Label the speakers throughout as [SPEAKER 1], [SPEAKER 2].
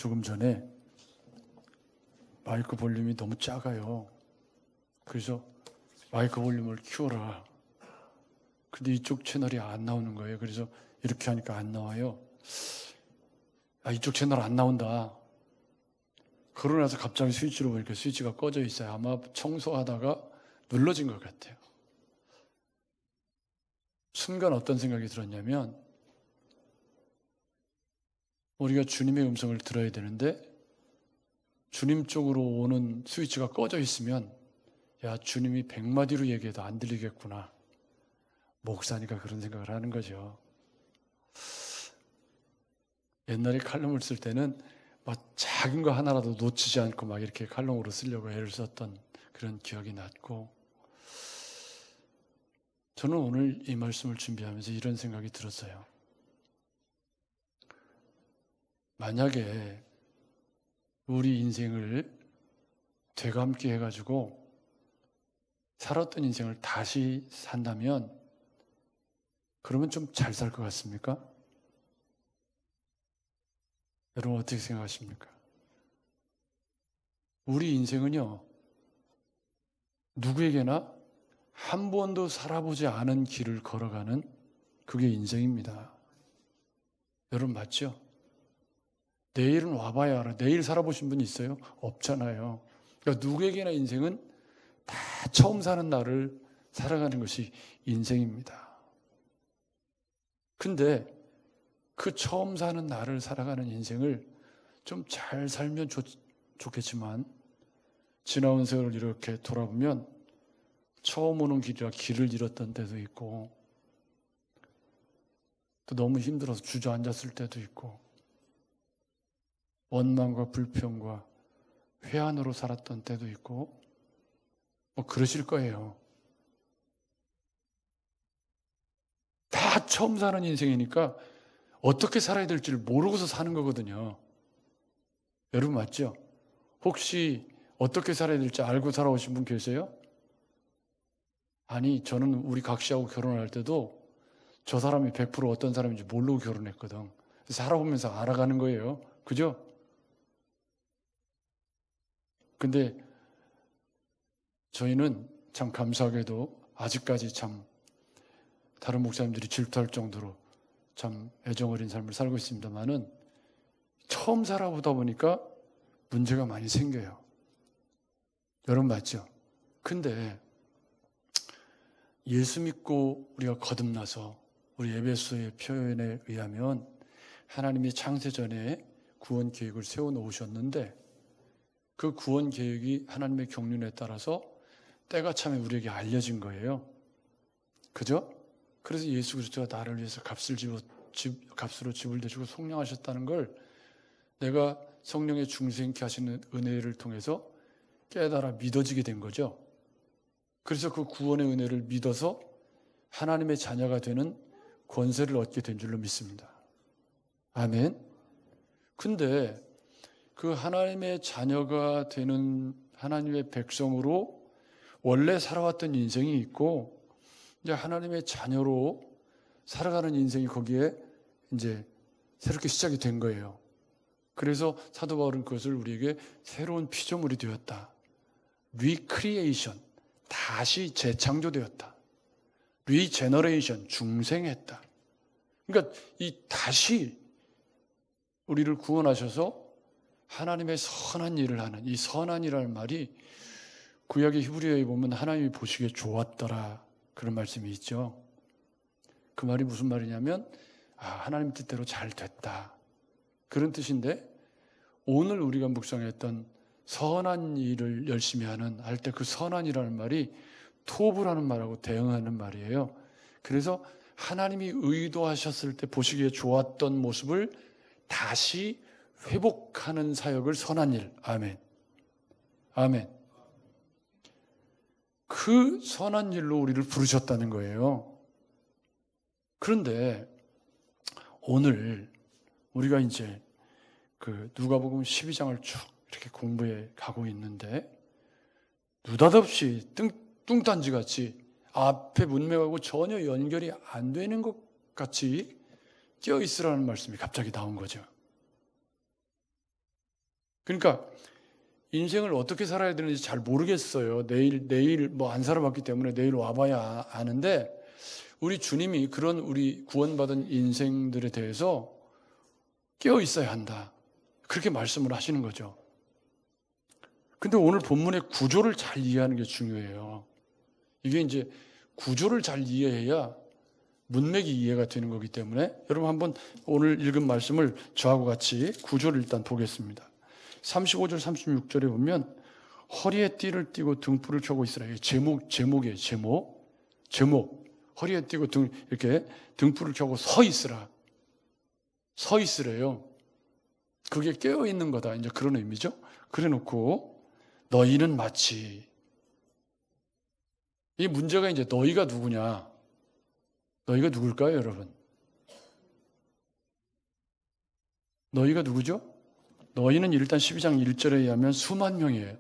[SPEAKER 1] 조금 전에 마이크 볼륨이 너무 작아요. 그래서 마이크 볼륨을 키워라. 근데 이쪽 채널이 안 나오는 거예요. 그래서 이렇게 하니까 안 나와요. 이쪽 채널 안 나온다. 그러고 나서 갑자기 스위치로 보니까 스위치가 꺼져 있어요. 아마 청소하다가 눌러진 것 같아요. 순간 어떤 생각이 들었냐면, 우리가 주님의 음성을 들어야 되는데 주님 쪽으로 오는 스위치가 꺼져 있으면 주님이 100마디로 얘기해도 안 들리겠구나. 목사니까 그런 생각을 하는 거죠. 옛날에 칼럼을 쓸 때는 막 작은 거 하나라도 놓치지 않고 막 이렇게 칼럼으로 쓰려고 애를 썼던 그런 기억이 났고, 저는 오늘 이 말씀을 준비하면서 이런 생각이 들었어요. 만약에 우리 인생을 되감게 해가지고 살았던 인생을 다시 산다면 그러면 좀 잘 살 것 같습니까? 여러분 어떻게 생각하십니까? 우리 인생은요, 누구에게나 한 번도 살아보지 않은 길을 걸어가는 그게 인생입니다. 여러분 맞죠? 내일은 와봐야 알아. 내일 살아보신 분 있어요? 없잖아요. 그러니까 누구에게나 인생은 다 처음 사는 날을 살아가는 것이 인생입니다. 근데 그 처음 사는 날을 살아가는 인생을 좀 잘 살면 좋겠지만, 지나온 세월을 이렇게 돌아보면 처음 오는 길이라 길을 잃었던 때도 있고, 또 너무 힘들어서 주저앉았을 때도 있고, 원망과 불평과 회한으로 살았던 때도 있고, 그러실 거예요. 다 처음 사는 인생이니까 어떻게 살아야 될지를 모르고서 사는 거거든요. 여러분 맞죠? 혹시 어떻게 살아야 될지 알고 살아오신 분 계세요? 아니, 저는 우리 각 씨하고 결혼할 때도 저 사람이 100% 어떤 사람인지 모르고 결혼했거든. 살아보면서 알아가는 거예요. 그죠? 근데 저희는 참 감사하게도 아직까지 참 다른 목사님들이 질투할 정도로 참 애정어린 삶을 살고 있습니다만은, 처음 살아보다 보니까 문제가 많이 생겨요. 여러분 맞죠? 근데 예수 믿고 우리가 거듭나서 우리 에베소의 표현에 의하면 하나님이 창세전에 구원 계획을 세워놓으셨는데, 그 구원 계획이 하나님의 경륜에 따라서 때가 참에 우리에게 알려진 거예요. 그죠? 그래서 예수 그리스도가 나를 위해서 값으로 집을 대주고 속량하셨다는 걸 내가 성령의 중생케 하시는 은혜를 통해서 깨달아 믿어지게 된 거죠. 그래서 그 구원의 은혜를 믿어서 하나님의 자녀가 되는 권세를 얻게 된 줄로 믿습니다. 아멘. 근데 그 하나님의 자녀가 되는 하나님의 백성으로 원래 살아왔던 인생이 있고, 이제 하나님의 자녀로 살아가는 인생이 거기에 이제 새롭게 시작이 된 거예요. 그래서 사도 바울은 그것을 우리에게 새로운 피조물이 되었다. 리크리에이션, 다시 재창조되었다. 리제너레이션, 중생했다. 그러니까 이 다시 우리를 구원하셔서 하나님의 선한 일을 하는, 이 선한 일이라는 말이 구약의 히브리어에 보면 하나님이 보시기에 좋았더라, 그런 말씀이 있죠. 그 말이 무슨 말이냐면 하나님 뜻대로 잘 됐다, 그런 뜻인데, 오늘 우리가 묵상했던 선한 일을 열심히 하는 할 때 그 선한이라는 말이 토브라는 말하고 대응하는 말이에요. 그래서 하나님이 의도하셨을 때 보시기에 좋았던 모습을 다시 회복하는 사역을 선한 일. 아멘. 아멘. 그 선한 일로 우리를 부르셨다는 거예요. 그런데 오늘 우리가 이제 그 누가복음 12장을 쭉 이렇게 공부해 가고 있는데, 느닷없이 뚱딴지같이 앞에 문맥하고 전혀 연결이 안 되는 것 같이 뛰어 있으라는 말씀이 갑자기 나온 거죠. 그러니까 인생을 어떻게 살아야 되는지 잘 모르겠어요. 내일 뭐 안 살아봤기 때문에 내일 와봐야 아는데, 우리 주님이 그런 우리 구원받은 인생들에 대해서 깨어 있어야 한다, 그렇게 말씀을 하시는 거죠. 근데 오늘 본문의 구조를 잘 이해하는 게 중요해요. 이게 이제 구조를 잘 이해해야 문맥이 이해가 되는 거기 때문에, 여러분 한번 오늘 읽은 말씀을 저하고 같이 구조를 일단 보겠습니다. 35절 36절에 보면 허리에 띠를 띠고 등불을 켜고 있으라. 이게 제목이에요. 제목. 허리에 띠고 이렇게 등불을 켜고 서 있으라. 서 있으래요. 그게 깨어 있는 거다, 이제 그런 의미죠. 그래 놓고 너희는 마치, 이 문제가 이제 너희가 누구냐? 너희가 누굴까요, 여러분? 너희가 누구죠? 너희는 일단 12장 1절에 의하면 수만 명이에요.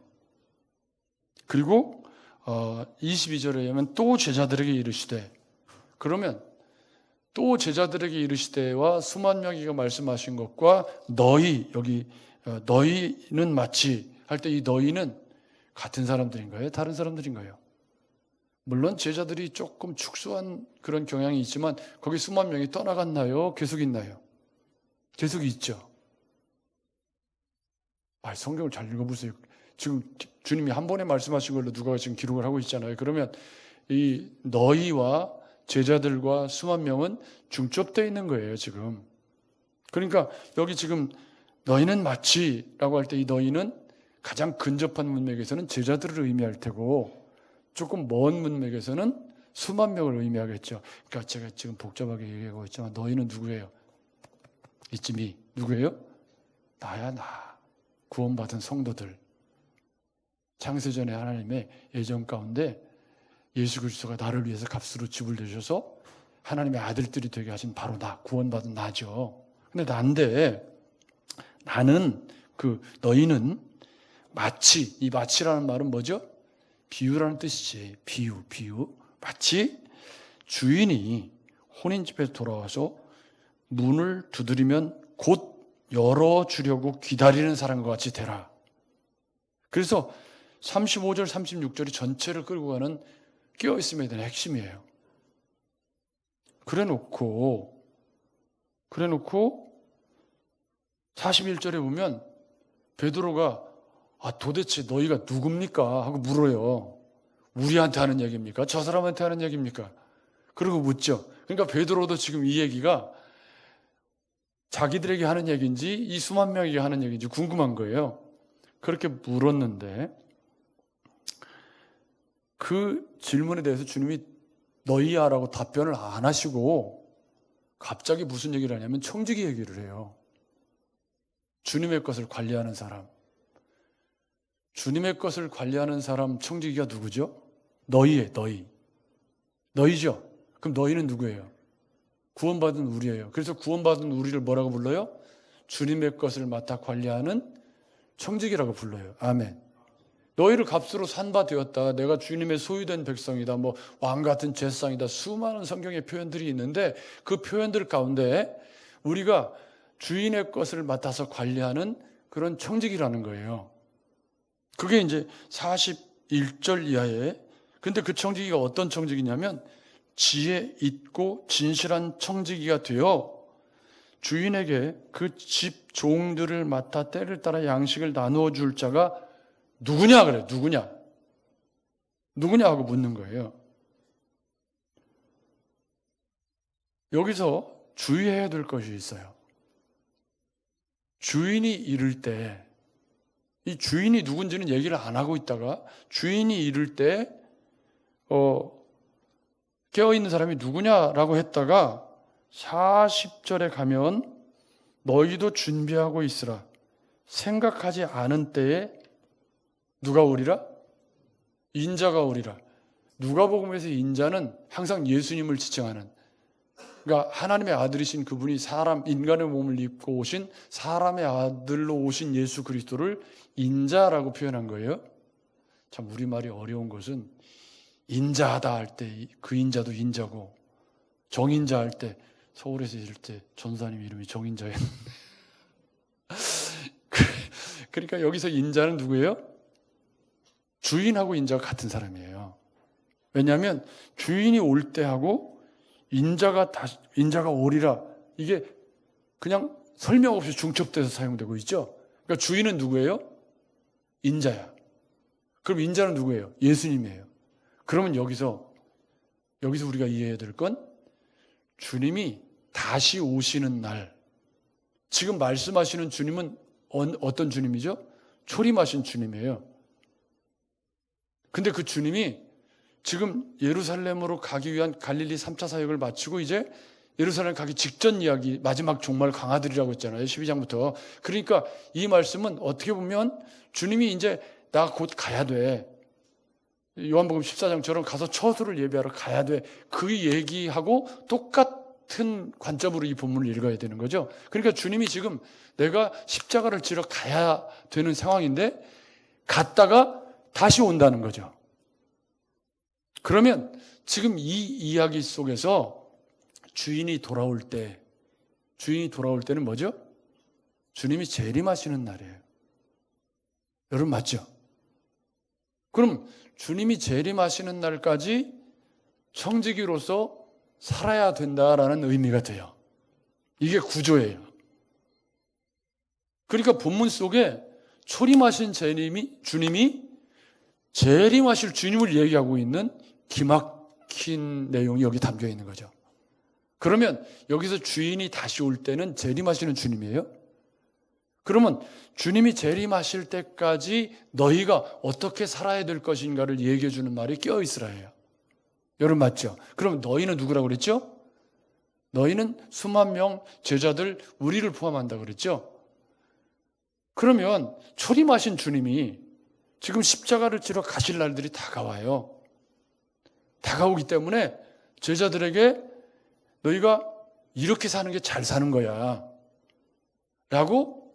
[SPEAKER 1] 그리고 22절에 의하면 또 제자들에게 이르시되, 그러면 또 제자들에게 이르시되와 수만 명이가 말씀하신 것과 너희, 여기 너희는 마치 할 때 이 너희는 같은 사람들인가요? 다른 사람들인가요? 물론 제자들이 조금 축소한 그런 경향이 있지만 거기 수만 명이 떠나갔나요? 계속 있나요? 계속 있죠. 성경을 잘 읽어보세요. 지금 주님이 한 번에 말씀하신 걸로 누가 지금 기록을 하고 있잖아요. 그러면 이 너희와 제자들과 수만 명은 중첩되어 있는 거예요, 지금. 그러니까 여기 지금 너희는 마치라고 할 때 이 너희는 가장 근접한 문맥에서는 제자들을 의미할 테고, 조금 먼 문맥에서는 수만 명을 의미하겠죠. 그러니까 제가 지금 복잡하게 얘기하고 있지만 너희는 누구예요? 이쯤이 누구예요? 나야, 나. 구원받은 성도들. 창세전에 하나님의 예정 가운데 예수 그리스도가 나를 위해서 값으로 집을 내셔서 하나님의 아들들이 되게 하신 바로 나, 구원받은 나죠. 근데 나는 너희는 마치, 이 마치라는 말은 뭐죠? 비유라는 뜻이지. 비유. 마치 주인이 혼인집에 돌아와서 문을 두드리면 곧 열어주려고 기다리는 사람과 같이 되라. 그래서 35절, 36절이 전체를 끌고 가는 깨어있음에 대한 핵심이에요. 그래 놓고 41절에 보면 베드로가 도대체 너희가 누굽니까? 하고 물어요. 우리한테 하는 얘기입니까? 저 사람한테 하는 얘기입니까? 그러고 묻죠. 그러니까 베드로도 지금 이 얘기가 자기들에게 하는 얘기인지 이 수만 명에게 하는 얘기인지 궁금한 거예요. 그렇게 물었는데 그 질문에 대해서 주님이 너희야라고 답변을 안 하시고 갑자기 무슨 얘기를 하냐면 청지기 얘기를 해요. 주님의 것을 관리하는 사람. 주님의 것을 관리하는 사람 청지기가 누구죠? 너희예요. 너희죠? 그럼 너희는 누구예요? 구원받은 우리예요. 그래서 구원받은 우리를 뭐라고 불러요? 주님의 것을 맡아 관리하는 청지기라고 불러요. 아멘. 너희를 값으로 산바 되었다. 내가 주님의 소유된 백성이다. 뭐 왕 같은 제사장이다. 수많은 성경의 표현들이 있는데 그 표현들 가운데 우리가 주인의 것을 맡아서 관리하는 그런 청지기라는 거예요. 그게 이제 41절 이하에, 근데 그 청지기가 어떤 청지기냐면 지혜 있고 진실한 청지기가 되어 주인에게 그 집 종들을 맡아 때를 따라 양식을 나누어 줄 자가 누구냐 그래요. 누구냐 하고 묻는 거예요. 여기서 주의해야 될 것이 있어요. 주인이 이를 때, 이 주인이 누군지는 얘기를 안 하고 있다가 주인이 이를 때 깨어있는 사람이 누구냐라고 했다가 40절에 가면 너희도 준비하고 있으라. 생각하지 않은 때에 누가 오리라? 인자가 오리라. 누가복음에서 인자는 항상 예수님을 지칭하는, 그러니까 하나님의 아들이신 그분이 인간의 몸을 입고 오신 사람의 아들로 오신 예수 그리스도를 인자라고 표현한 거예요. 참 우리말이 어려운 것은 인자하다 할 때 그 인자도 인자고, 정인자 할 때, 서울에서 있을 때 전사님 이름이 정인자였는데 그러니까 여기서 인자는 누구예요? 주인하고 인자가 같은 사람이에요. 왜냐하면 주인이 올 때하고 인자가 오리라, 이게 그냥 설명 없이 중첩돼서 사용되고 있죠. 그러니까 주인은 누구예요? 인자야. 그럼 인자는 누구예요? 예수님이에요. 그러면 여기서 우리가 이해해야 될 건 주님이 다시 오시는 날, 지금 말씀하시는 주님은 어떤 주님이죠? 초림하신 주님이에요. 근데 그 주님이 지금 예루살렘으로 가기 위한 갈릴리 3차 사역을 마치고 이제 예루살렘 가기 직전 이야기, 마지막 종말 강아들이라고 했잖아요. 12장부터. 그러니까 이 말씀은 어떻게 보면 주님이 이제 나 곧 가야 돼. 요한복음 14장처럼 가서 처소를 예비하러 가야 돼. 그 얘기하고 똑같은 관점으로 이 본문을 읽어야 되는 거죠. 그러니까 주님이 지금 내가 십자가를 지러 가야 되는 상황인데 갔다가 다시 온다는 거죠. 그러면 지금 이 이야기 속에서 주인이 돌아올 때는 뭐죠? 주님이 재림하시는 날이에요. 여러분 맞죠? 그럼 주님이 재림하시는 날까지 청지기로서 살아야 된다라는 의미가 돼요. 이게 구조예요. 그러니까 본문 속에 초림하신 주님이 재림하실 주님을 얘기하고 있는 기막힌 내용이 여기 담겨 있는 거죠. 그러면 여기서 주인이 다시 올 때는 재림하시는 주님이에요? 그러면 주님이 재림하실 때까지 너희가 어떻게 살아야 될 것인가를 얘기해 주는 말이 껴있으라예요. 여러분 맞죠? 그럼 너희는 누구라고 그랬죠? 너희는 수만 명 제자들 우리를 포함한다고 그랬죠? 그러면 초림하신 주님이 지금 십자가를 지러 가실 날들이 다가와요. 다가오기 때문에 제자들에게 너희가 이렇게 사는 게 잘 사는 거야 라고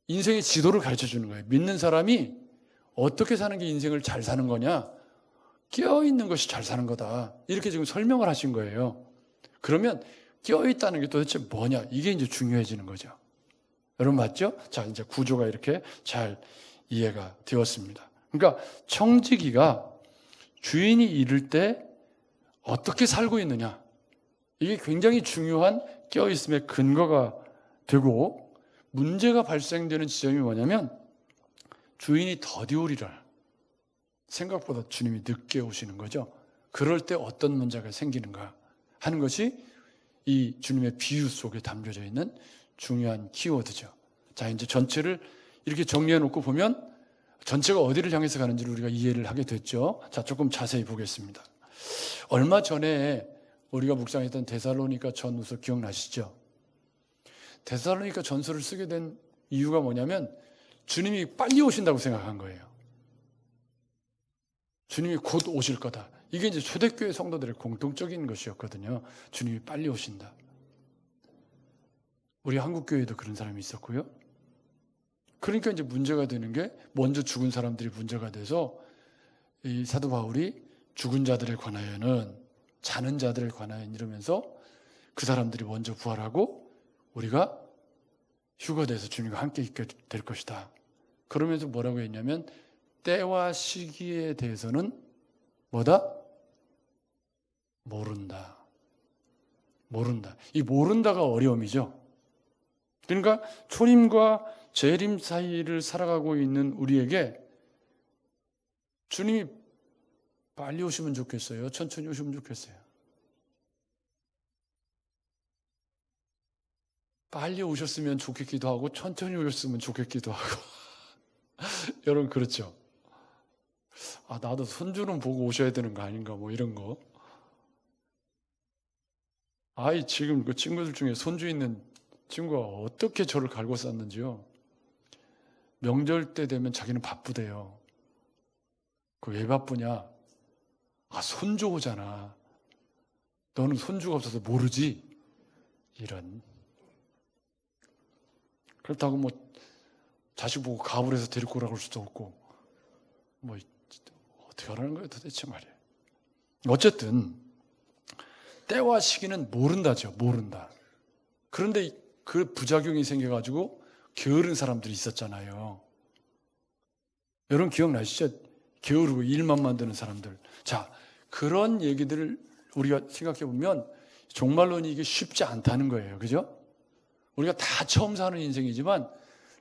[SPEAKER 1] 인생의 지도를 가르쳐 주는 거예요. 믿는 사람이 어떻게 사는 게 인생을 잘 사는 거냐? 깨어있는 것이 잘 사는 거다. 이렇게 지금 설명을 하신 거예요. 그러면 깨어있다는 게 도대체 뭐냐? 이게 이제 중요해지는 거죠. 여러분 맞죠? 자, 이제 구조가 이렇게 잘 이해가 되었습니다. 그러니까 청지기가 주인이 이를 때 어떻게 살고 있느냐? 이게 굉장히 중요한 깨어있음의 근거가 되고, 문제가 발생되는 지점이 뭐냐면 주인이 더디 오리라. 생각보다 주님이 늦게 오시는 거죠. 그럴 때 어떤 문제가 생기는가 하는 것이 이 주님의 비유 속에 담겨져 있는 중요한 키워드죠. 자, 이제 전체를 이렇게 정리해 놓고 보면 전체가 어디를 향해서 가는지를 우리가 이해를 하게 됐죠. 자, 조금 자세히 보겠습니다. 얼마 전에 우리가 묵상했던 데살로니가 전후서 기억나시죠? 데살로니가 전서를 쓰게 된 이유가 뭐냐면 주님이 빨리 오신다고 생각한 거예요. 주님이 곧 오실 거다. 이게 이제 초대교회 성도들의 공통적인 것이었거든요. 주님이 빨리 오신다. 우리 한국교회도 그런 사람이 있었고요. 그러니까 이제 문제가 되는 게 먼저 죽은 사람들이 문제가 돼서 이 사도 바울이 죽은 자들에 관하여는 자는 자들에 관하여는 이러면서 그 사람들이 먼저 부활하고 우리가 휴거돼서 주님과 함께 있게 될 것이다. 그러면서 뭐라고 했냐면 때와 시기에 대해서는 뭐다? 모른다. 이 모른다가 어려움이죠. 그러니까 초림과 재림 사이를 살아가고 있는 우리에게 주님이 빨리 오시면 좋겠어요? 천천히 오시면 좋겠어요? 빨리 오셨으면 좋겠기도 하고 천천히 오셨으면 좋겠기도 하고 여러분 그렇죠? 아, 나도 손주는 보고 오셔야 되는 거 아닌가 뭐 이런 거. 아이 지금 그 친구들 중에 손주 있는 친구가 어떻게 저를 갈고 쌌는지요. 명절 때 되면 자기는 바쁘대요. 그 왜 바쁘냐? 아, 손주 오잖아. 너는 손주가 없어서 모르지? 이런. 그렇다고 뭐 자식 보고 가불해서 데리고 오라고 할 수도 없고 뭐 어떻게 하라는 거예요 도대체 말이에요. 어쨌든 때와 시기는 모른다죠. 모른다. 그런데 그 부작용이 생겨가지고 게으른 사람들이 있었잖아요. 여러분 기억나시죠? 게으르고 일만 만드는 사람들. 자, 그런 얘기들을 우리가 생각해 보면 종말론이 이게 쉽지 않다는 거예요. 그죠? 우리가 다 처음 사는 인생이지만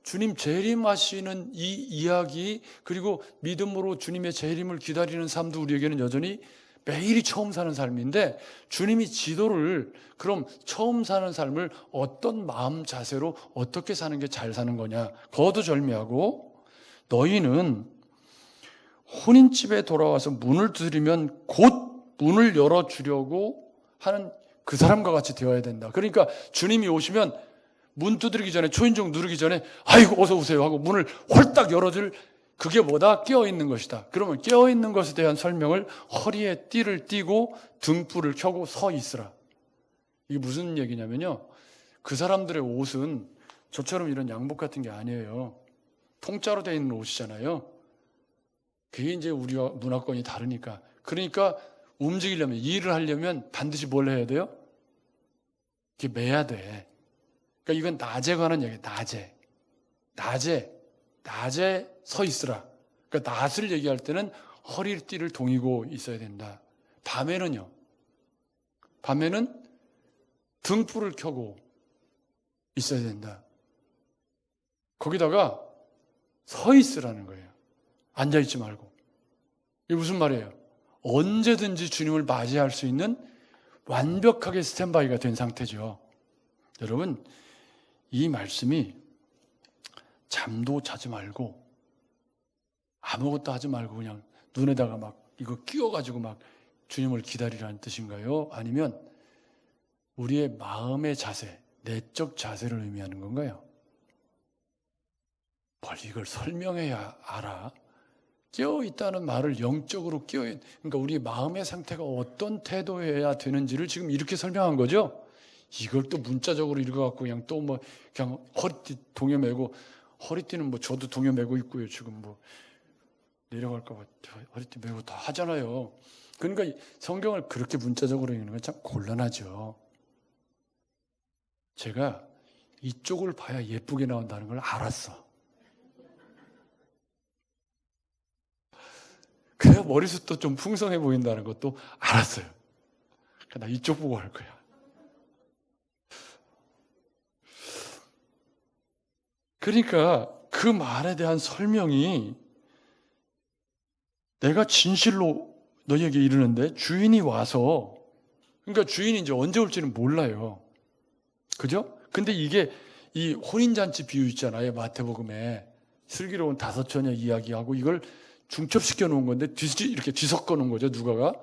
[SPEAKER 1] 주님 재림하시는 이 이야기, 그리고 믿음으로 주님의 재림을 기다리는 삶도 우리에게는 여전히 매일이 처음 사는 삶인데, 주님이 지도를, 그럼 처음 사는 삶을 어떤 마음 자세로 어떻게 사는 게 잘 사는 거냐. 거두절미하고 너희는 혼인집에 돌아와서 문을 두드리면 곧 문을 열어주려고 하는 그 사람과 같이 되어야 된다. 그러니까 주님이 오시면 문 두드리기 전에, 초인종 누르기 전에 아이고 어서 오세요 하고 문을 홀딱 열어줄, 그게 뭐다? 깨어있는 것이다. 그러면 깨어있는 것에 대한 설명을, 허리에 띠를 띠고 등불을 켜고 서 있으라. 이게 무슨 얘기냐면요, 그 사람들의 옷은 저처럼 이런 양복 같은 게 아니에요. 통짜로 되어 있는 옷이잖아요. 그게 이제 우리와 문화권이 다르니까. 그러니까 움직이려면, 일을 하려면 반드시 뭘 해야 돼요? 이게 매야 돼. 그러니까 이건 낮에 관한 얘기예요. 낮에 서 있으라. 그러니까 낮을 얘기할 때는 허리띠를 동이고 있어야 된다. 밤에는 등불을 켜고 있어야 된다. 거기다가 서 있으라는 거예요. 앉아있지 말고. 이게 무슨 말이에요? 언제든지 주님을 맞이할 수 있는 완벽하게 스탠바이가 된 상태죠. 여러분, 이 말씀이 잠도 자지 말고 아무것도 하지 말고 그냥 눈에다가 막 이거 끼워가지고 막 주님을 기다리라는 뜻인가요? 아니면 우리의 마음의 자세, 내적 자세를 의미하는 건가요? 뭘 이걸 설명해야 알아? 깨어있다는 말을 영적으로 그러니까 우리 마음의 상태가 어떤 태도여야 되는지를 지금 이렇게 설명한 거죠? 이걸 또 문자적으로 읽어갖고 그냥 또 뭐 그냥 허리띠 동여 매고, 허리띠는 뭐 저도 동여 매고 있고요. 지금 뭐 내려갈까봐 허리띠 매고 다 하잖아요. 그러니까 성경을 그렇게 문자적으로 읽는 건 참 곤란하죠. 제가 이쪽을 봐야 예쁘게 나온다는 걸 알았어. 그래야 머리숱도 좀 풍성해 보인다는 것도 알았어요. 그러니까 나 이쪽 보고 할 거야. 그러니까 그 말에 대한 설명이, 내가 진실로 너희에게 이르는데 주인이 와서, 그러니까 주인이 이제 언제 올지는 몰라요. 그죠? 근데 이게 이 혼인잔치 비유 있잖아요. 마태복음에 슬기로운 5처녀 이야기하고 이걸 중첩시켜 놓은 건데 이렇게 뒤섞어 놓은 거죠. 누가가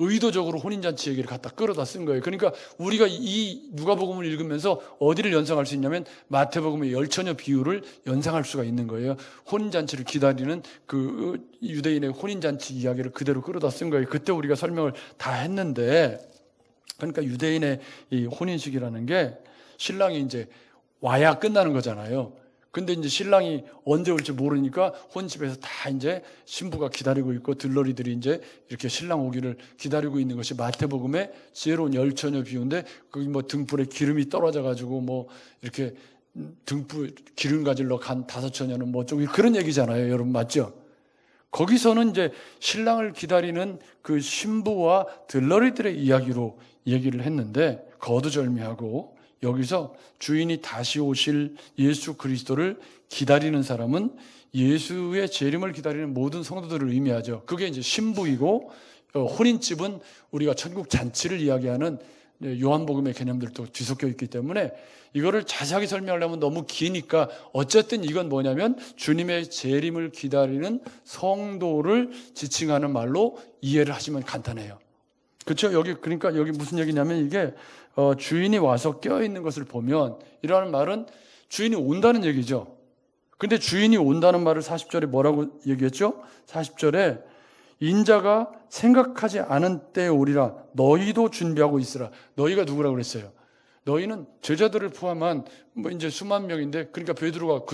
[SPEAKER 1] 의도적으로 혼인잔치 얘기를 갖다 끌어다 쓴 거예요. 그러니까 우리가 이 누가복음을 읽으면서 어디를 연상할 수 있냐면 마태복음의 10처녀 비유를 연상할 수가 있는 거예요. 혼인잔치를 기다리는 그 유대인의 혼인잔치 이야기를 그대로 끌어다 쓴 거예요. 그때 우리가 설명을 다 했는데, 그러니까 유대인의 이 혼인식이라는 게 신랑이 이제 와야 끝나는 거잖아요. 근데 이제 신랑이 언제 올지 모르니까 혼집에서 다 이제 신부가 기다리고 있고 들러리들이 이제 이렇게 신랑 오기를 기다리고 있는 것이 마태복음의 지혜로운 10처녀 비유인데, 거기 뭐 등불에 기름이 떨어져 가지고 뭐 이렇게 등불 기름 가지러 간 5처녀는 뭐 좀 그런 얘기잖아요. 여러분 맞죠? 거기서는 이제 신랑을 기다리는 그 신부와 들러리들의 이야기로 얘기를 했는데, 거두절미하고 여기서 주인이 다시 오실 예수 그리스도를 기다리는 사람은 예수의 재림을 기다리는 모든 성도들을 의미하죠. 그게 이제 신부이고, 혼인집은 우리가 천국 잔치를 이야기하는 요한복음의 개념들도 뒤섞여 있기 때문에 이거를 자세하게 설명하려면 너무 기니까, 어쨌든 이건 뭐냐면 주님의 재림을 기다리는 성도를 지칭하는 말로 이해를 하시면 간단해요. 그렇죠? 그러니까 여기 무슨 얘기냐면, 이게 주인이 와서 껴있는 것을 보면, 이라는 말은 주인이 온다는 얘기죠. 근데 주인이 온다는 말을 40절에 뭐라고 얘기했죠? 40절에 인자가 생각하지 않은 때에 오리라. 너희도 준비하고 있으라. 너희가 누구라고 그랬어요? 너희는 제자들을 포함한 뭐 이제 수만 명인데, 그러니까 베드로가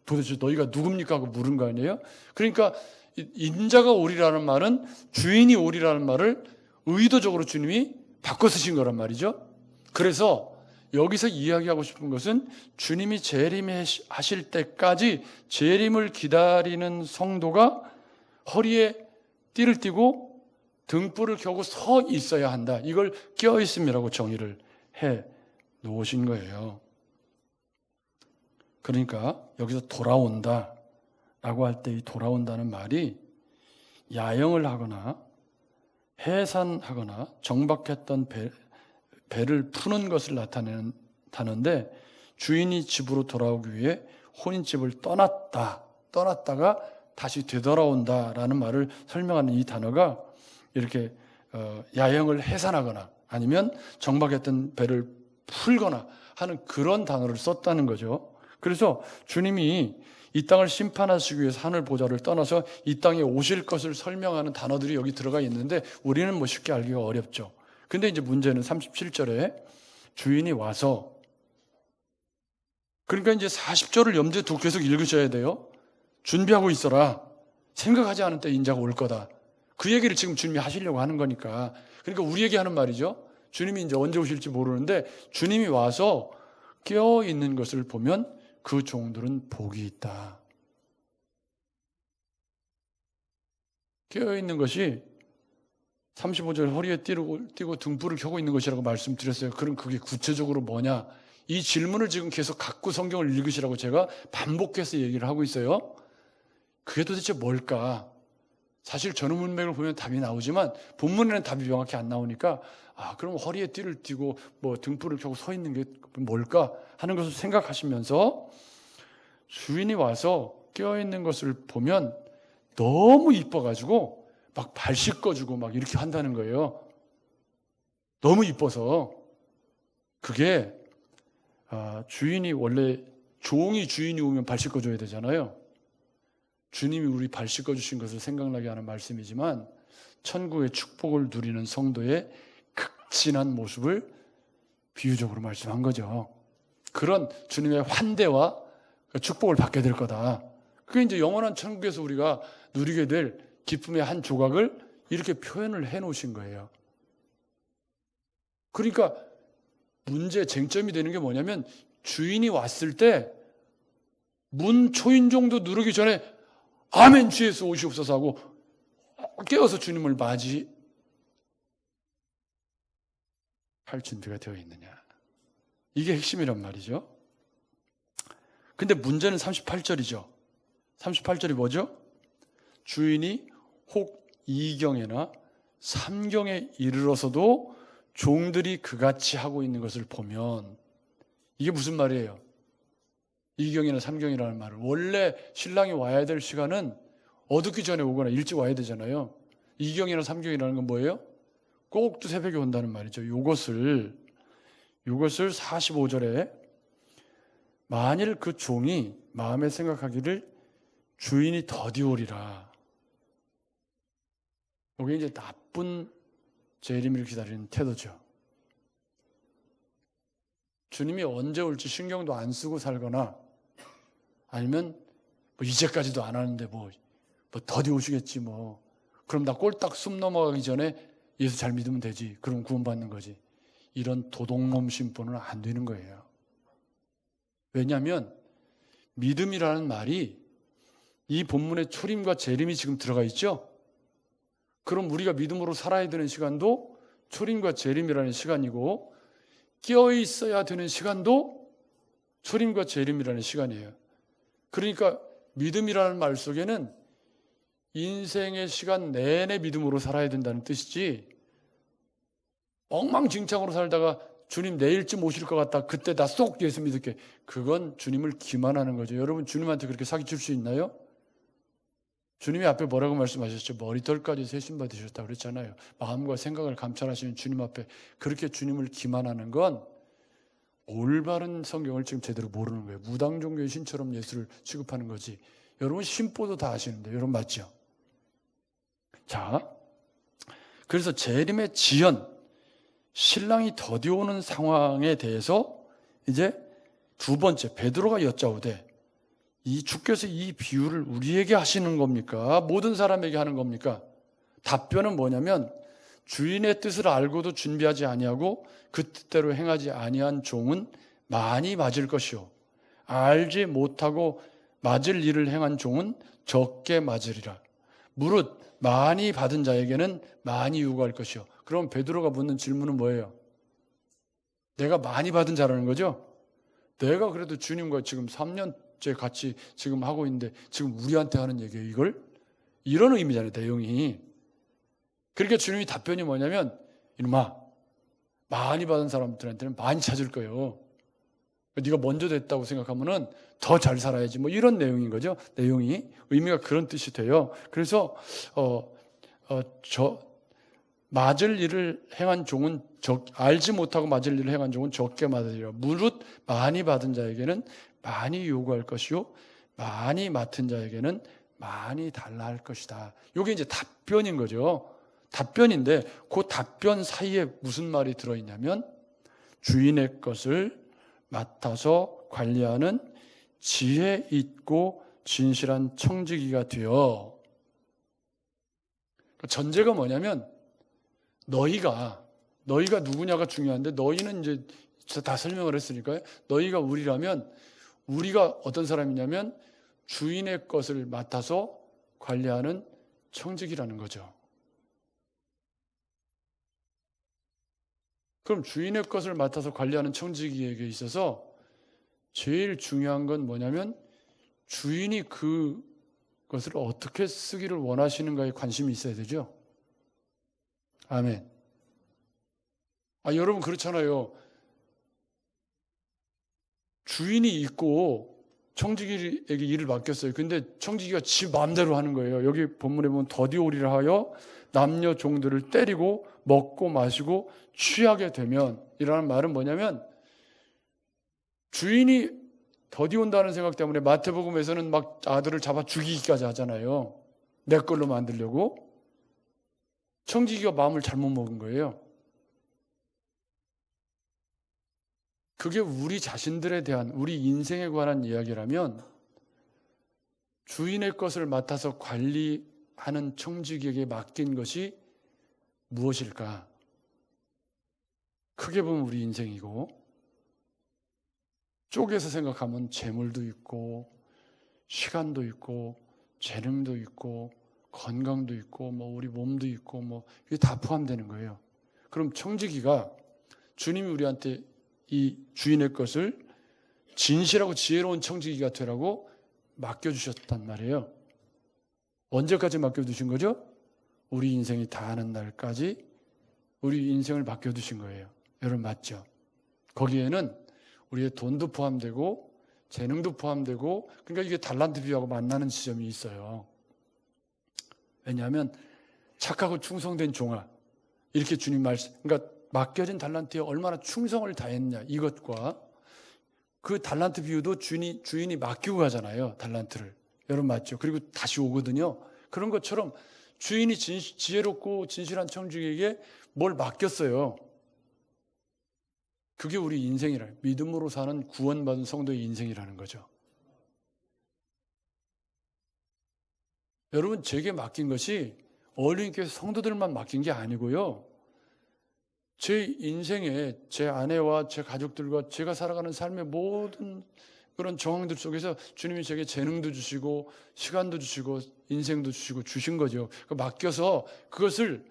[SPEAKER 1] 도대체 너희가 누굽니까 하고 물은 거 아니에요? 그러니까 인자가 오리라는 말은 주인이 오리라는 말을 의도적으로 주님이 바꿔 쓰신 거란 말이죠. 그래서 여기서 이야기하고 싶은 것은 주님이 재림하실 때까지 재림을 기다리는 성도가 허리에 띠를 띠고 등불을 켜고 서 있어야 한다. 이걸 깨어있음이라고 정의를 해 놓으신 거예요. 그러니까 여기서 돌아온다 라고 할 때 이 돌아온다는 말이 야영을 하거나 해산하거나 정박했던 배를 푸는 것을 나타내는 단어인데, 주인이 집으로 돌아오기 위해 혼인집을 떠났다가 다시 되돌아온다라는 말을 설명하는 이 단어가 이렇게 야영을 해산하거나 아니면 정박했던 배를 풀거나 하는 그런 단어를 썼다는 거죠. 그래서 주님이 이 땅을 심판하시기 위해서 하늘 보좌를 떠나서 이 땅에 오실 것을 설명하는 단어들이 여기 들어가 있는데 우리는 뭐 쉽게 알기가 어렵죠. 근데 이제 문제는 37절에 주인이 와서, 그러니까 이제 40절을 염두에 두고 계속 읽으셔야 돼요. 준비하고 있어라. 생각하지 않은 때 인자가 올 거다. 그 얘기를 지금 주님이 하시려고 하는 거니까. 그러니까 우리에게 하는 말이죠. 주님이 이제 언제 오실지 모르는데 주님이 와서 깨어 있는 것을 보면 그 종들은 복이 있다. 깨어 있는 것이 35절 허리에 띠고 등불을 켜고 있는 것이라고 말씀드렸어요. 그럼 그게 구체적으로 뭐냐? 이 질문을 지금 계속 갖고 성경을 읽으시라고 제가 반복해서 얘기를 하고 있어요. 그게 도대체 뭘까? 사실 전후 문맥을 보면 답이 나오지만 본문에는 답이 명확히 안 나오니까 그럼 허리에 띠를 띠고 뭐 등불을 켜고 서 있는 게 뭘까 하는 것을 생각하시면서 주인이 와서 깨어있는 것을 보면 너무 이뻐가지고 막 발 씻겨주고 막 이렇게 한다는 거예요. 너무 이뻐서. 그게 주인이 원래 종이 주인이 오면 발 씻겨줘야 되잖아요. 주님이 우리 발 씻겨주신 것을 생각나게 하는 말씀이지만 천국의 축복을 누리는 성도의 극진한 모습을 비유적으로 말씀한 거죠. 그런 주님의 환대와 축복을 받게 될 거다. 그게 이제 영원한 천국에서 우리가 누리게 될 기쁨의 한 조각을 이렇게 표현을 해 놓으신 거예요. 그러니까 쟁점이 되는 게 뭐냐면 주인이 왔을 때 문 초인종도 누르기 전에 아멘 주 예수 오시옵소서 하고 깨어서 주님을 맞이할 준비가 되어 있느냐. 이게 핵심이란 말이죠. 근데 문제는 38절이죠. 38절이 뭐죠? 주인이 혹 2경에나 3경에 이르러서도 종들이 그같이 하고 있는 것을 보면, 이게 무슨 말이에요? 2경이나 3경이라는 말은 원래 신랑이 와야 될 시간은 어둡기 전에 오거나 일찍 와야 되잖아요. 2경이나 3경이라는 건 뭐예요? 꼭두 새벽에 온다는 말이죠. 이것을 45절에 만일 그 종이 마음에 생각하기를 주인이 더디 오리라. 이게 이제 나쁜 재림을 기다리는 태도죠. 주님이 언제 올지 신경도 안 쓰고 살거나 아니면 뭐 이제까지도 안 하는데 뭐 더디 오시겠지 뭐. 그럼 나 꼴딱 숨 넘어가기 전에 예수 잘 믿으면 되지. 그럼 구원받는 거지. 이런 도둑놈 심보는 안 되는 거예요. 왜냐하면 믿음이라는 말이 이 본문에 초림과 재림이 지금 들어가 있죠. 그럼 우리가 믿음으로 살아야 되는 시간도 초림과 재림이라는 시간이고, 깨어 있어야 되는 시간도 초림과 재림이라는 시간이에요. 그러니까 믿음이라는 말 속에는 인생의 시간 내내 믿음으로 살아야 된다는 뜻이지, 엉망진창으로 살다가 주님 내일쯤 오실 것 같다, 그때 나 쏙 예수 믿을게, 그건 주님을 기만하는 거죠. 여러분 주님한테 그렇게 사기칠 수 있나요? 주님이 앞에 뭐라고 말씀하셨죠? 머리털까지 세심받으셨다고 그랬잖아요. 마음과 생각을 감찰하시는 주님 앞에 그렇게 주님을 기만하는 건 올바른 성경을 지금 제대로 모르는 거예요. 무당종교의 신처럼 예수를 취급하는 거지. 여러분 신보도 다 아시는데 여러분 맞죠? 자, 그래서 재림의 지연, 신랑이 더디 오는 상황에 대해서 이제 두 번째 베드로가 여짜오되, 이 주께서 이 비유를 우리에게 하시는 겁니까? 모든 사람에게 하는 겁니까? 답변은 뭐냐면 주인의 뜻을 알고도 준비하지 아니하고 그 뜻대로 행하지 아니한 종은 많이 맞을 것이요 알지 못하고 맞을 일을 행한 종은 적게 맞으리라. 무릇 많이 받은 자에게는 많이 요구할 것이요. 그럼 베드로가 묻는 질문은 뭐예요? 내가 많이 받은 자라는 거죠? 내가 그래도 주님과 지금 3년째 같이 지금 하고 있는데 지금 우리한테 하는 얘기예요, 이걸? 이런 의미잖아요, 내용이. 그러니까 주님이 답변이 뭐냐면, 이놈아, 많이 받은 사람들한테는 많이 찾을 거예요. 네가 먼저 됐다고 생각하면은 더 잘 살아야지. 뭐 이런 내용인 거죠. 내용이 의미가 그런 뜻이 돼요. 그래서 맞을 일을 행한 종은 알지 못하고 맞을 일을 행한 종은 적게 맞으리라. 무릇 많이 받은 자에게는 많이 요구할 것이요 많이 맡은 자에게는 많이 달라 할 것이다. 이게 이제 답변인 거죠. 답변인데 그 답변 사이에 무슨 말이 들어있냐면 주인의 것을 맡아서 관리하는 지혜 있고 진실한 청지기가 되어. 전제가 뭐냐면 너희가 누구냐가 중요한데 너희는 이제 다 설명을 했으니까요. 너희가 우리라면 우리가 어떤 사람이냐면 주인의 것을 맡아서 관리하는 청지기라는 거죠. 그럼 주인의 것을 맡아서 관리하는 청지기에게 있어서 제일 중요한 건 뭐냐면 주인이 그것을 어떻게 쓰기를 원하시는가에 관심이 있어야 되죠. 아멘. 여러분 그렇잖아요. 주인이 있고 청지기에게 일을 맡겼어요. 근데 청지기가 지 마음대로 하는 거예요. 여기 본문에 보면 더디오리라 하여 남녀 종들을 때리고 먹고 마시고 취하게 되면, 이라는 말은 뭐냐면 주인이 더디온다는 생각 때문에 마태복음에서는 막 아들을 잡아 죽이기까지 하잖아요. 내 걸로 만들려고. 청지기가 마음을 잘못 먹은 거예요. 그게 우리 자신들에 대한, 우리 인생에 관한 이야기라면 주인의 것을 맡아서 관리하는 청지기에게 맡긴 것이 무엇일까? 크게 보면 우리 인생이고, 쪼개서 생각하면 재물도 있고 시간도 있고 재능도 있고 건강도 있고 뭐 우리 몸도 있고 뭐 이게 다 포함되는 거예요. 그럼 청지기가 주님이 우리한테 이 주인의 것을 진실하고 지혜로운 청지기가 되라고 맡겨주셨단 말이에요. 언제까지 맡겨두신 거죠? 우리 인생이 다 하는 날까지 우리 인생을 맡겨두신 거예요. 여러분 맞죠? 거기에는 우리의 돈도 포함되고 재능도 포함되고, 그러니까 이게 달란트 비유하고 만나는 지점이 있어요. 왜냐하면 착하고 충성된 종아, 이렇게 주님 말씀, 그러니까 맡겨진 달란트에 얼마나 충성을 다했냐, 이것과 그 달란트 비유도 주인이 맡기고 가잖아요, 달란트를. 여러분 맞죠? 그리고 다시 오거든요. 그런 것처럼 주인이 지혜롭고 진실한 청지기에게 뭘 맡겼어요. 그게 우리 인생이라, 믿음으로 사는 구원받은 성도의 인생이라는 거죠. 여러분, 제게 맡긴 것이 어린이교회 성도들만 맡긴 게 아니고요. 제 인생에 제 아내와 제 가족들과 제가 살아가는 삶의 모든 그런 정황들 속에서 주님이 제게 재능도 주시고 시간도 주시고 인생도 주시고 주신 거죠. 맡겨서 그것을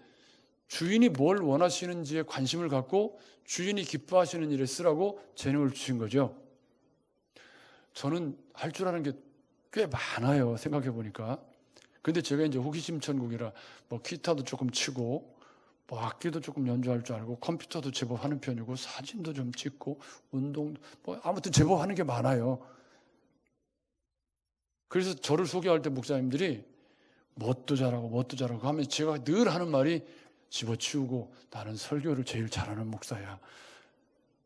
[SPEAKER 1] 주인이 뭘 원하시는지에 관심을 갖고 주인이 기뻐하시는 일에 쓰라고 재능을 주신 거죠. 저는 할 줄 아는 게 꽤 많아요, 생각해 보니까. 근데 제가 이제 호기심 천국이라 뭐 기타도 조금 치고 뭐 악기도 조금 연주할 줄 알고 컴퓨터도 제법 하는 편이고 사진도 좀 찍고 운동 뭐 아무튼 제법 하는 게 많아요. 그래서 저를 소개할 때 목사님들이 뭣도 잘하고 하면 제가 늘 하는 말이 집어치우고 나는 설교를 제일 잘하는 목사야.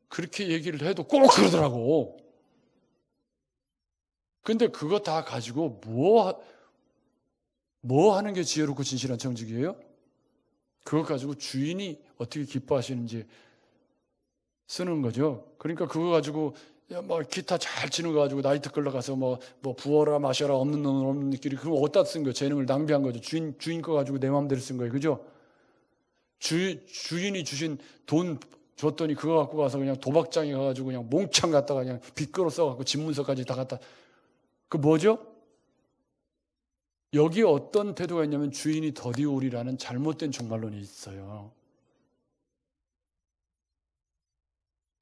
[SPEAKER 1] 그렇게 얘기를 해도 꼭 그러더라고. 근데 그거 다 가지고 뭐 하는 게 지혜롭고 진실한 청지기예요? 그것 가지고 주인이 어떻게 기뻐하시는지 쓰는 거죠. 그러니까 그거 가지고 뭐 기타 잘 치는 거 가지고 나이트 클럽 가서 뭐 부어라 마셔라 없는 놈은 없는 끼리 그거 어디다 쓴 거예요? 재능을 낭비한 거죠. 주인 거 가지고 내 마음대로 쓴 거예요. 그죠? 주인이 주신 돈 줬더니 그거 갖고 가서 그냥 도박장에 가가지고 그냥 몽창 갖다가 그냥 빚거로 써갖고 집문서까지 다 갖다. 그 뭐죠? 여기에 어떤 태도가 있냐면 주인이 더디오리라는 잘못된 종말론이 있어요.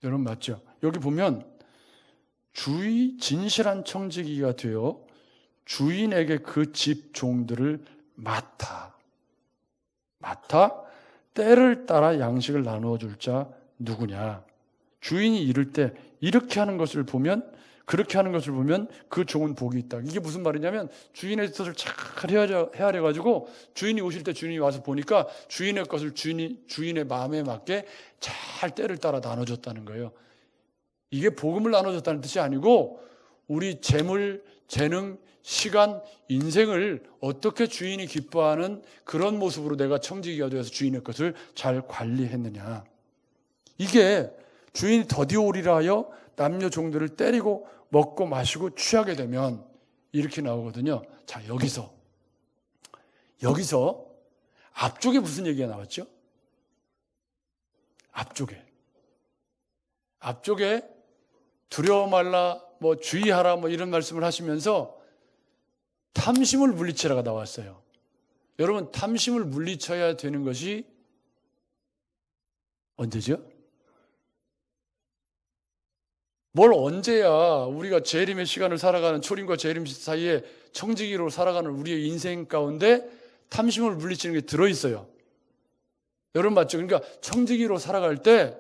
[SPEAKER 1] 여러분 맞죠? 여기 보면 진실한 청지기가 되어 주인에게 그 집 종들을 맡아 때를 따라 양식을 나누어 줄 자 누구냐? 주인이 이를 때 이렇게 하는 것을 보면 그렇게 하는 것을 보면 그 종은 복이 있다. 이게 무슨 말이냐면 주인의 뜻을 잘 헤아려 가지고 주인이 오실 때 주인이 와서 보니까 주인의 것을 주인의 마음에 맞게 잘 때를 따라 나눠줬다는 거예요. 이게 복음을 나눠줬다는 뜻이 아니고 우리 재물, 재능, 시간, 인생을 어떻게 주인이 기뻐하는 그런 모습으로 내가 청지기가 되어서 주인의 것을 잘 관리했느냐. 이게 주인이 더디오리라 하여 남녀 종들을 때리고 먹고 마시고 취하게 되면 이렇게 나오거든요. 자, 여기서 앞쪽에 무슨 얘기가 나왔죠? 앞쪽에 두려워 말라, 주의하라, 이런 말씀을 하시면서 탐심을 물리치라가 나왔어요. 여러분, 탐심을 물리쳐야 되는 것이 언제죠? 뭘 언제야 우리가 재림의 시간을 살아가는 초림과 재림 사이에 청지기로 살아가는 우리의 인생 가운데 탐심을 물리치는 게 들어있어요. 여러분 맞죠? 그러니까 청지기로 살아갈 때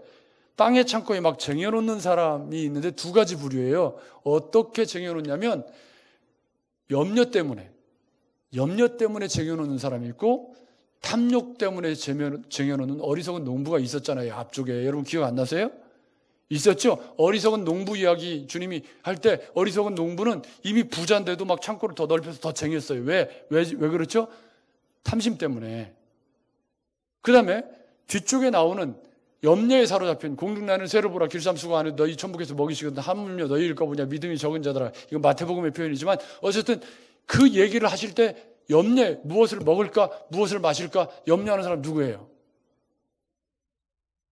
[SPEAKER 1] 땅의 창고에 막 쟁여놓는 사람이 있는데 두 가지 부류예요. 어떻게 쟁여놓냐면 염려 때문에 쟁여놓는 사람이 있고 탐욕 때문에 쟁여놓는 어리석은 농부가 있었잖아요. 앞쪽에 여러분 기억 안 나세요? 있었죠? 어리석은 농부 이야기 주님이 할 때 어리석은 농부는 이미 부자인데도 막 창고를 더 넓혀서 더 쟁였어요. 왜 그렇죠? 탐심 때문에. 그 다음에 뒤쪽에 나오는 염려에 사로잡힌 공중나는 새로 보라 길삼수가 안에 너희 천국에서 먹이시거든 하물며 너희일까 보냐 믿음이 적은 자들아. 이건 마태복음의 표현이지만 어쨌든 그 얘기를 하실 때 염려, 무엇을 먹을까 무엇을 마실까 염려하는 사람 누구예요?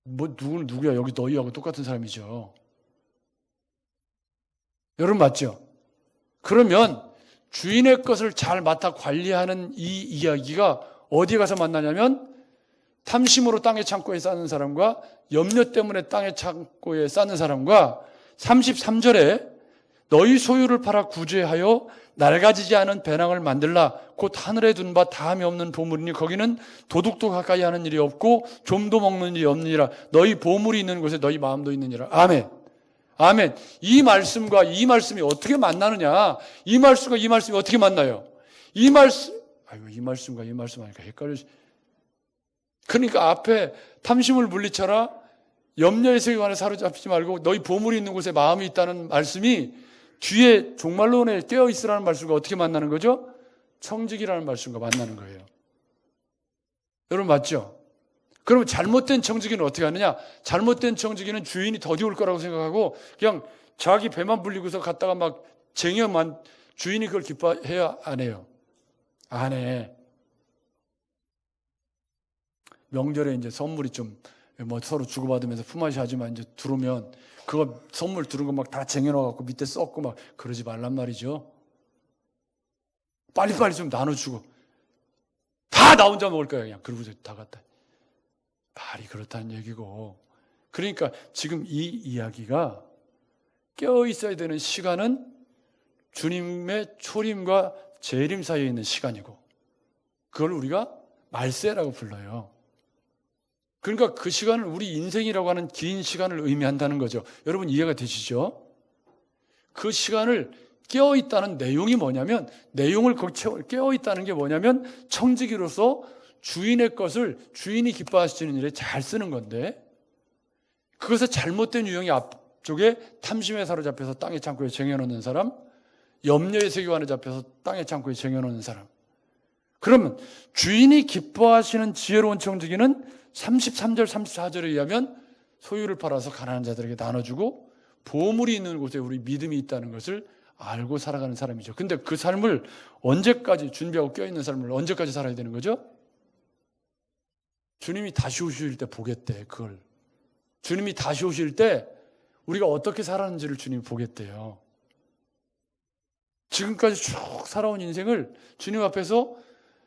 [SPEAKER 1] 누구는 누구야? 여기 너희하고 똑같은 사람이죠. 여러분 맞죠? 그러면 주인의 것을 잘 맡아 관리하는 이 이야기가 어디에 가서 만나냐면 탐심으로 땅의 창고에 쌓는 사람과 염려 때문에 땅의 창고에 쌓는 사람과 33절에 너희 소유를 팔아 구제하여 낡아지지 않은 배낭을 만들라. 곧 하늘에 둔 바 다함이 없는 보물이니 거기는 도둑도 가까이 하는 일이 없고 좀도 먹는 일이 없느니라. 너희 보물이 있는 곳에 너희 마음도 있느니라. 아멘. 이 말씀과 이 말씀이 어떻게 만나느냐? 이 말씀과 이 말씀이 어떻게 만나요? 이 말씀과 이 말씀 하니까 헷갈려. 그러니까 앞에 탐심을 물리쳐라. 염려의 세계관에 사로잡히지 말고 너희 보물이 있는 곳에 마음이 있다는 말씀이 뒤에 종말론에 깨어있으라는 말씀과 어떻게 만나는 거죠? 청지기라는 말씀과 만나는 거예요. 여러분 맞죠? 그러면 잘못된 청지기는 어떻게 하느냐? 잘못된 청지기는 주인이 더디올 거라고 생각하고 그냥 자기 배만 불리고서 갔다가 막 쟁여만 주인이 그걸 기뻐해야 안 해요. 안 해. 명절에 이제 선물이 좀 서로 주고받으면서 품앗이 하지만 이제 들어오면 그거 선물 들은 거 막 다 쟁여놔갖고 밑에 썩고 막 그러지 말란 말이죠. 빨리빨리 좀 나눠주고 다 나 혼자 먹을 거야 그냥. 그러고서 다 갖다. 말이 그렇다는 얘기고. 그러니까 지금 이 이야기가 깨어있어야 되는 시간은 주님의 초림과 재림 사이에 있는 시간이고 그걸 우리가 말세라고 불러요. 그러니까 그 시간을 우리 인생이라고 하는 긴 시간을 의미한다는 거죠. 여러분 이해가 되시죠? 그 시간을 깨어있다는 내용이 뭐냐면 내용을 깨어있다는 게 뭐냐면 청지기로서 주인의 것을 주인이 기뻐하시는 일에 잘 쓰는 건데 그것의 잘못된 유형이 앞쪽에 탐심에 사로잡혀서 땅의 창고에 쟁여놓는 사람, 염려의 세계관에 잡혀서 땅의 창고에 쟁여놓는 사람. 그러면 주인이 기뻐하시는 지혜로운 청지기는 33절 34절에 의하면 소유를 팔아서 가난한 자들에게 나눠주고 보물이 있는 곳에 우리 믿음이 있다는 것을 알고 살아가는 사람이죠. 근데 그 삶을 언제까지 준비하고 껴있는 삶을 언제까지 살아야 되는 거죠? 주님이 다시 오실 때 보겠대, 그걸. 주님이 다시 오실 때 우리가 어떻게 살았는지를 주님이 보겠대요. 지금까지 쭉 살아온 인생을 주님 앞에서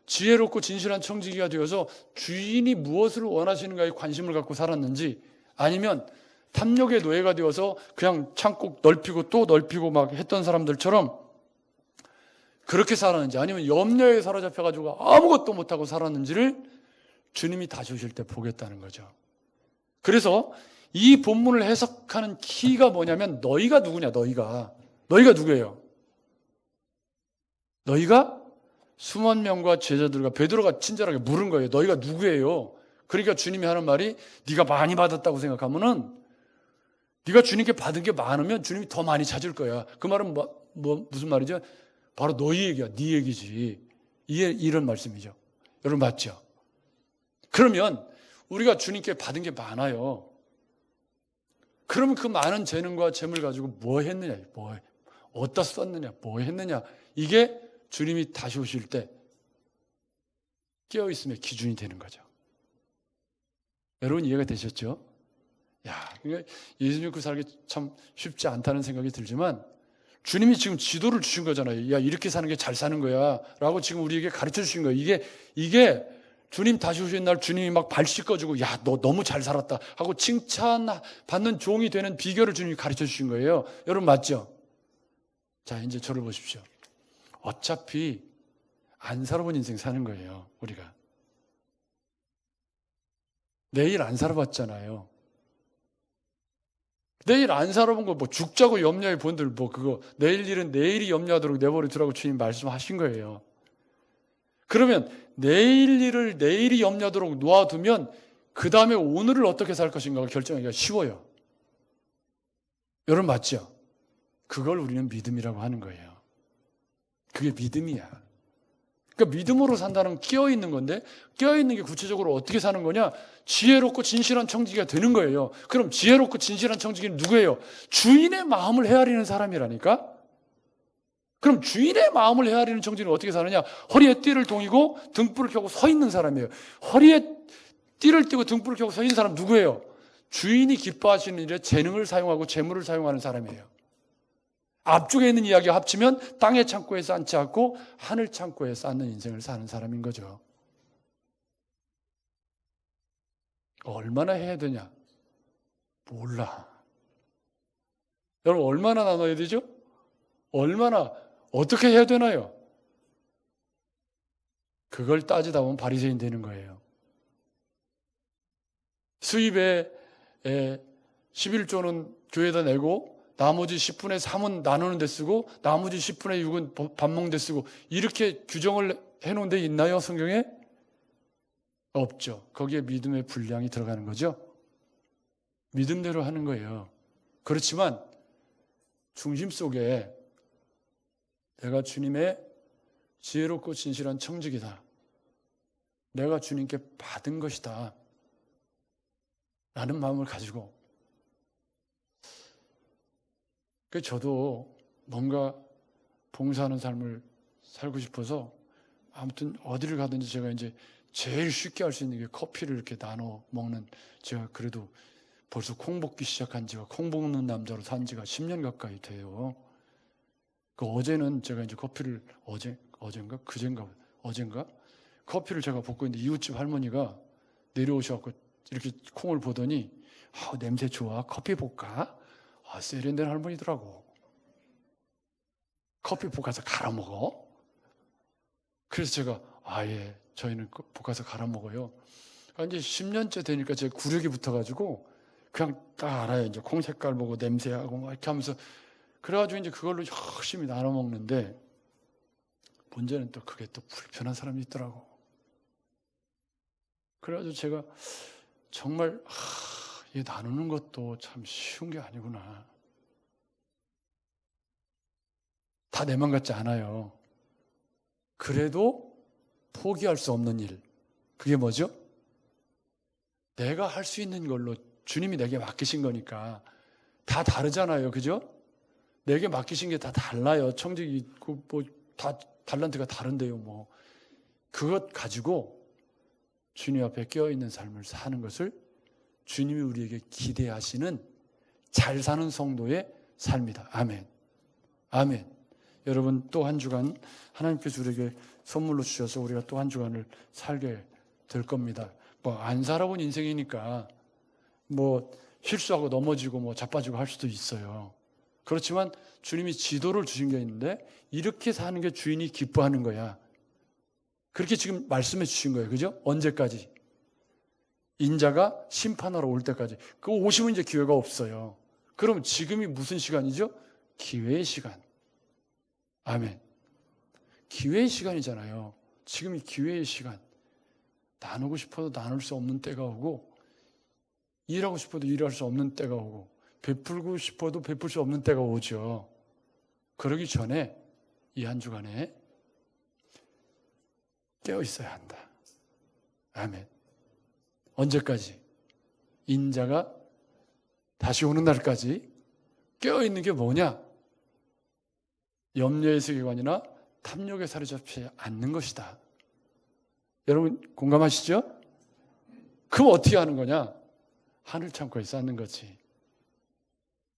[SPEAKER 1] 지혜롭고 진실한 청지기가 되어서 주인이 무엇을 원하시는가에 관심을 갖고 살았는지, 아니면 탐욕의 노예가 되어서 그냥 창고 넓히고 또 넓히고 막 했던 사람들처럼 그렇게 살았는지, 아니면 염려에 사로잡혀가지고 아무것도 못하고 살았는지를 주님이 다시 오실 때 보겠다는 거죠. 그래서 이 본문을 해석하는 키가 뭐냐면, 너희가 누구냐, 너희가 누구예요? 너희가 수만 명과 제자들과, 베드로가 친절하게 물은 거예요. 너희가 누구예요? 그러니까 주님이 하는 말이, 네가 많이 받았다고 생각하면은, 네가 주님께 받은 게 많으면 주님이 더 많이 찾을 거야. 그 말은 무슨 말이죠? 바로 너희 얘기야. 네 얘기지. 이런 말씀이죠. 여러분 맞죠? 그러면 우리가 주님께 받은 게 많아요. 그러면 그 많은 재능과 재물 가지고 뭐 했느냐, 어디다 썼느냐, 뭐 했느냐, 이게 주님이 다시 오실 때 깨어있음의 기준이 되는 거죠. 여러분 이해가 되셨죠? 예수 믿고 살기 참 쉽지 않다는 생각이 들지만, 주님이 지금 지도를 주신 거잖아요. 야, 이렇게 사는 게 잘 사는 거야 라고 지금 우리에게 가르쳐 주신 거예요. 이게 주님 다시 오신 날 주님이 막 발 씻어주고, 야, 너 너무 잘 살았다 하고 칭찬받는 종이 되는 비결을 주님이 가르쳐 주신 거예요. 여러분 맞죠? 자, 이제 저를 보십시오. 어차피 안 살아본 인생 사는 거예요. 우리가 내일 안 살아봤잖아요. 내일 안 살아본 거 죽자고 염려해 본들 그거 내일 일은 내일이 염려하도록 내버려 두라고 주님 말씀하신 거예요. 그러면 내일 일을 내일이 염려하도록 놓아두면 그 다음에 오늘을 어떻게 살 것인가가 결정하기가 쉬워요. 여러분 맞죠? 그걸 우리는 믿음이라고 하는 거예요. 그게 믿음이야. 그러니까 믿음으로 산다는 깨어있는 건데, 깨어있는 게 구체적으로 어떻게 사는 거냐? 지혜롭고 진실한 청지기가 되는 거예요. 그럼 지혜롭고 진실한 청지기는 누구예요? 주인의 마음을 헤아리는 사람이라니까? 그럼 주인의 마음을 헤아리는 청지기는 어떻게 사느냐? 허리에 띠를 동이고 등불을 켜고 서 있는 사람이에요. 허리에 띠를 띠고 등불을 켜고 서 있는 사람 누구예요? 주인이 기뻐하시는 일에 재능을 사용하고 재물을 사용하는 사람이에요. 앞쪽에 있는 이야기와 합치면 땅의 창고에 쌓지 않고 하늘 창고에 쌓는 인생을 사는 사람인 거죠. 얼마나 해야 되냐? 몰라. 여러분 얼마나 나눠야 되죠? 얼마나 어떻게 해야 되나요? 그걸 따지다 보면 바리새인 되는 거예요. 수입에 11조는 교회에다 내고 나머지 10분의 3은 나누는 데 쓰고 나머지 10분의 6은 밥 먹는 데 쓰고, 이렇게 규정을 해놓은 데 있나요? 성경에? 없죠. 거기에 믿음의 분량이 들어가는 거죠. 믿음대로 하는 거예요. 그렇지만 중심 속에 내가 주님의 지혜롭고 진실한 청지기다, 내가 주님께 받은 것이다 라는 마음을 가지고, 저도 뭔가 봉사하는 삶을 살고 싶어서 아무튼 어디를 가든지 제가 이제 제일 쉽게 할 수 있는 게 커피를 이렇게 나눠 먹는, 제가 그래도 벌써 콩 볶기 시작한 지가, 콩 볶는 남자로 산 지가 10년 가까이 돼요. 어제는 제가 이제 커피를 어젠가 커피를 제가 볶고 있는데 이웃집 할머니가 내려오셔갖고 이렇게 콩을 보더니 냄새 좋아, 커피 볶아? 세련된 할머니더라고. 커피 볶아서 갈아 먹어? 그래서 제가 예, 저희는 볶아서 갈아 먹어요. 이제 10년째 되니까 제 구력이 붙어가지고 그냥 딱 알아요. 이제 콩 색깔 보고 냄새하고 막 이렇게 하면서, 그래가지고 이제 그걸로 열심히 나눠 먹는데, 문제는 또 그게 또 불편한 사람이 있더라고. 그래가지고 제가 정말 이 나누는 것도 참 쉬운 게 아니구나. 다 내 맘 같지 않아요. 그래도 포기할 수 없는 일, 그게 뭐죠? 내가 할 수 있는 걸로 주님이 내게 맡기신 거니까. 다 다르잖아요, 그죠? 내게 맡기신 게 다 달라요. 청직이 다 달란트가 다른데요. 그것 가지고 주님 앞에 깨어있는 삶을 사는 것을 주님이 우리에게 기대하시는 잘 사는 성도의 삶이다. 아멘. 아멘. 여러분, 또 한 주간 하나님께서 우리에게 선물로 주셔서 우리가 또 한 주간을 살게 될 겁니다. 뭐 안 살아본 인생이니까 뭐 실수하고 넘어지고 뭐 자빠지고 할 수도 있어요. 그렇지만 주님이 지도를 주신 게 있는데 이렇게 사는 게 주인이 기뻐하는 거야. 그렇게 지금 말씀해 주신 거예요. 그죠? 언제까지? 인자가 심판하러 올 때까지. 그거 오시면 이제 기회가 없어요. 그럼 지금이 무슨 시간이죠? 기회의 시간. 아멘. 기회의 시간이잖아요. 지금이 기회의 시간. 나누고 싶어도 나눌 수 없는 때가 오고, 일하고 싶어도 일할 수 없는 때가 오고, 베풀고 싶어도 베풀 수 없는 때가 오죠. 그러기 전에 이 한 주간에 깨어 있어야 한다. 아멘. 언제까지? 인자가 다시 오는 날까지 깨어 있는 게 뭐냐? 염려의 세계관이나 탐욕에 사로잡히지 않는 것이다. 여러분 공감하시죠? 그럼 어떻게 하는 거냐? 하늘 창고에 쌓는 거지.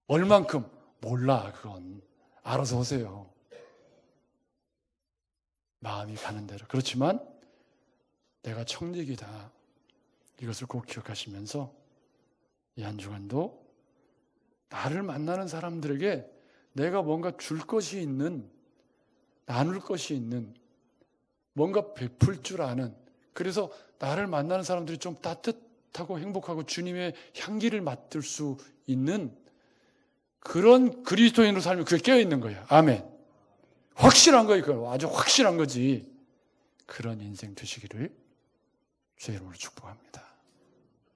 [SPEAKER 1] 얼만큼? 몰라. 그건 알아서 오세요. 마음이 가는 대로. 그렇지만 내가 청직이다. 이것을 꼭 기억하시면서 이 한 주간도 나를 만나는 사람들에게 내가 뭔가 줄 것이 있는, 나눌 것이 있는, 뭔가 베풀 줄 아는, 그래서 나를 만나는 사람들이 좀 따뜻하고 행복하고 주님의 향기를 맡을 수 있는 그런 그리스도인으로 살면 그게 깨어있는 거야. 아멘. 확실한 거예요. 그건 아주 확실한 거지. 그런 인생 되시기를 주의 이름으로 축복합니다.